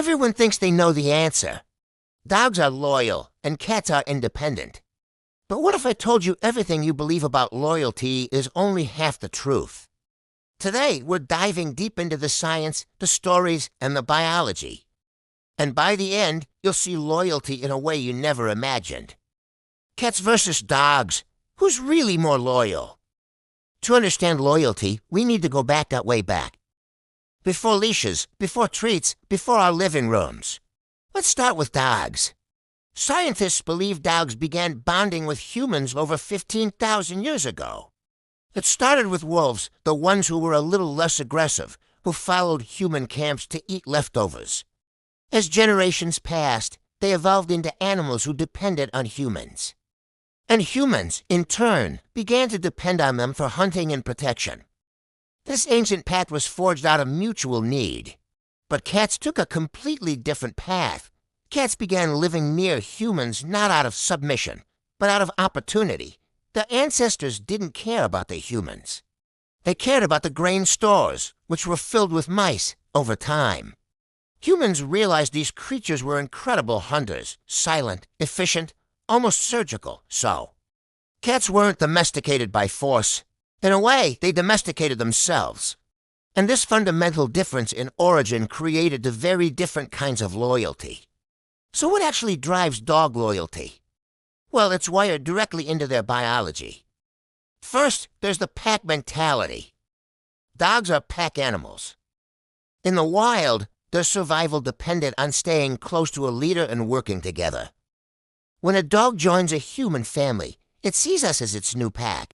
Everyone thinks they know the answer. Dogs are loyal, and cats are independent. But what if I told you everything you believe about loyalty is only half the truth? Today, we're diving deep into the science, the stories, and the biology. And by the end, you'll see loyalty in a way you never imagined. Cats versus dogs. Who's really more loyal? To understand loyalty, we need to go back that way back. Before leashes, before treats, before our living rooms. Let's start with dogs. Scientists believe dogs began bonding with humans over 15,000 years ago. It started with wolves, the ones who were a little less aggressive, who followed human camps to eat leftovers. As generations passed, they evolved into animals who depended on humans. And humans, in turn, began to depend on them for hunting and protection. This ancient pact was forged out of mutual need. But cats took a completely different path. Cats began living near humans not out of submission, but out of opportunity. Their ancestors didn't care about the humans. They cared about the grain stores, which were filled with mice over time. Humans realized these creatures were incredible hunters, silent, efficient, almost surgical, so. Cats weren't domesticated by force. In a way, they domesticated themselves. And this fundamental difference in origin created the very different kinds of loyalty. So what actually drives dog loyalty? Well, it's wired directly into their biology. First, there's the pack mentality. Dogs are pack animals. In the wild, their survival depended on staying close to a leader and working together. When a dog joins a human family, it sees us as its new pack.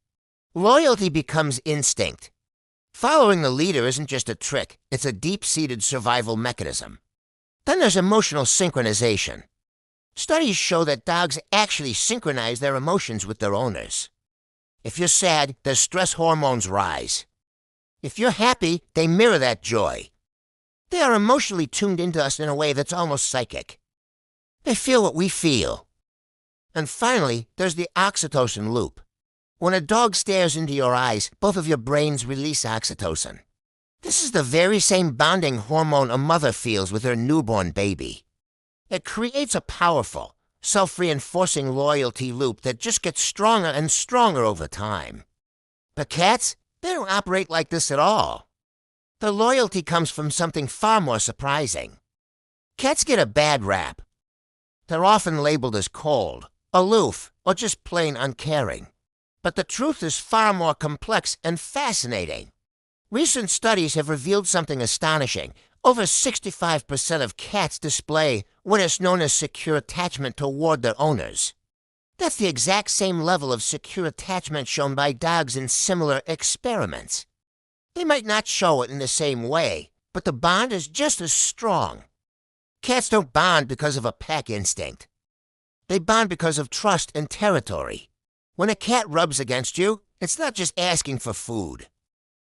Loyalty becomes instinct. Following the leader isn't just a trick, it's a deep-seated survival mechanism. Then there's emotional synchronization. Studies show that dogs actually synchronize their emotions with their owners. If you're sad, their stress hormones rise. If you're happy, they mirror that joy. They are emotionally tuned into us in a way that's almost psychic. They feel what we feel. And finally, there's the oxytocin loop. When a dog stares into your eyes, both of your brains release oxytocin. This is the very same bonding hormone a mother feels with her newborn baby. It creates a powerful, self-reinforcing loyalty loop that just gets stronger and stronger over time. But cats, they don't operate like this at all. Their loyalty comes from something far more surprising. Cats get a bad rap. They're often labeled as cold, aloof, or just plain uncaring. But the truth is far more complex and fascinating. Recent studies have revealed something astonishing. Over 65% of cats display what is known as secure attachment toward their owners. That's the exact same level of secure attachment shown by dogs in similar experiments. They might not show it in the same way, but the bond is just as strong. Cats don't bond because of a pack instinct. They bond because of trust and territory. When a cat rubs against you, it's not just asking for food.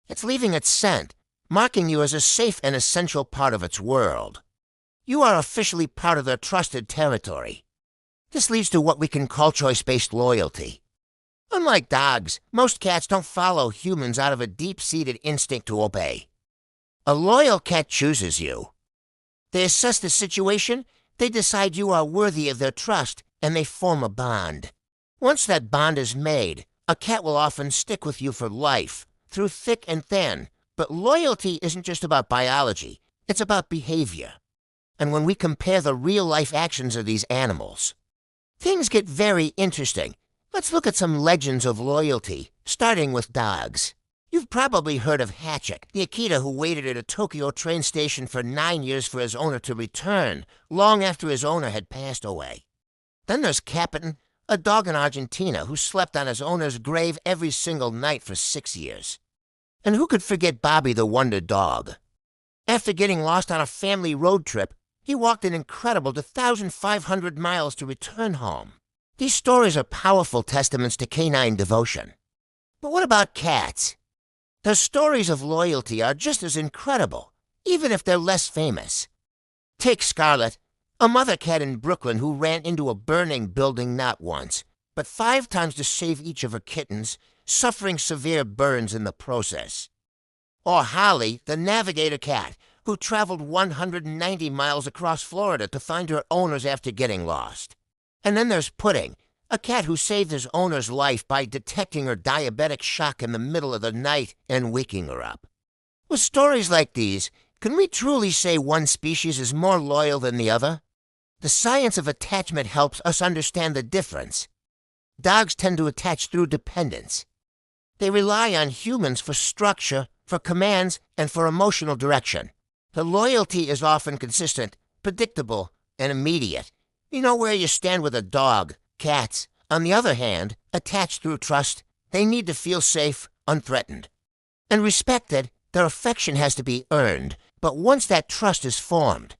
It's leaving its scent, marking you as a safe and essential part of its world. You are officially part of their trusted territory. This leads to what we can call choice-based loyalty. Unlike dogs, most cats don't follow humans out of a deep-seated instinct to obey. A loyal cat chooses you. They assess the situation, they decide you are worthy of their trust, and they form a bond. Once that bond is made, a cat will often stick with you for life, through thick and thin. But loyalty isn't just about biology, it's about behavior. And when we compare the real-life actions of these animals, things get very interesting. Let's look at some legends of loyalty, starting with dogs. You've probably heard of Hatchet, the Akita who waited at a Tokyo train station for 9 years for his owner to return, long after his owner had passed away. Then there's Capitan, a dog in Argentina who slept on his owner's grave every single night for 6 years. And who could forget Bobby the Wonder Dog? After getting lost on a family road trip, he walked an incredible 2,500 miles to return home. These stories are powerful testaments to canine devotion. But what about cats? Their stories of loyalty are just as incredible, even if they're less famous. Take Scarlet, a mother cat in Brooklyn who ran into a burning building not once, but 5 times to save each of her kittens, suffering severe burns in the process. Or Holly, the navigator cat, who traveled 190 miles across Florida to find her owners after getting lost. And then there's Pudding, a cat who saved his owner's life by detecting her diabetic shock in the middle of the night and waking her up. With stories like these, can we truly say one species is more loyal than the other? The science of attachment helps us understand the difference. Dogs tend to attach through dependence. They rely on humans for structure, for commands, and for emotional direction. The loyalty is often consistent, predictable, and immediate. You know where you stand with a dog. Cats, on the other hand, attach through trust. They need to feel safe, unthreatened. And respected, their affection has to be earned. But once that trust is formed,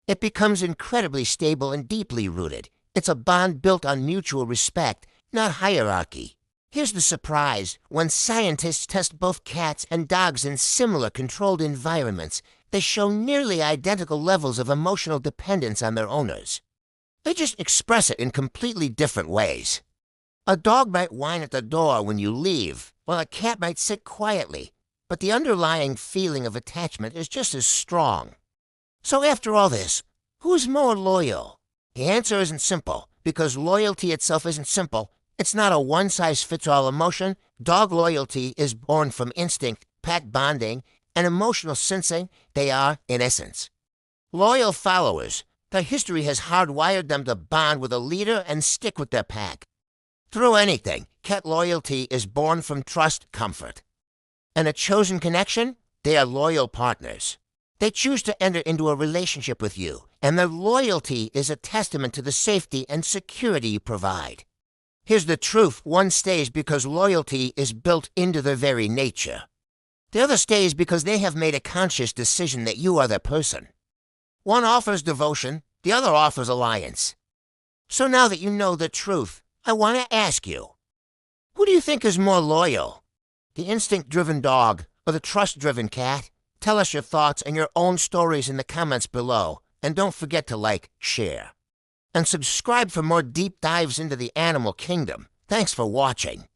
it becomes incredibly stable and deeply rooted. It's a bond built on mutual respect, not hierarchy. Here's the surprise. When scientists test both cats and dogs in similar controlled environments, they show nearly identical levels of emotional dependence on their owners. They just express it in completely different ways. A dog might whine at the door when you leave, while a cat might sit quietly, but the underlying feeling of attachment is just as strong. So after all this, who's more loyal? The answer isn't simple, because loyalty itself isn't simple. It's not a one-size-fits-all emotion. Dog loyalty is born from instinct, pack bonding, and emotional sensing. They are, in essence, loyal followers. Their history has hardwired them to bond with a leader and stick with their pack. Through anything, cat loyalty is born from trust, comfort. And a chosen connection? They are loyal partners. They choose to enter into a relationship with you, and their loyalty is a testament to the safety and security you provide. Here's the truth. One stays because loyalty is built into their very nature. The other stays because they have made a conscious decision that you are their person. One offers devotion, the other offers alliance. So now that you know the truth, I want to ask you, who do you think is more loyal? The instinct-driven dog or the trust-driven cat? Tell us your thoughts and your own stories in the comments below. And don't forget to like, share, and subscribe for more deep dives into the animal kingdom. Thanks for watching.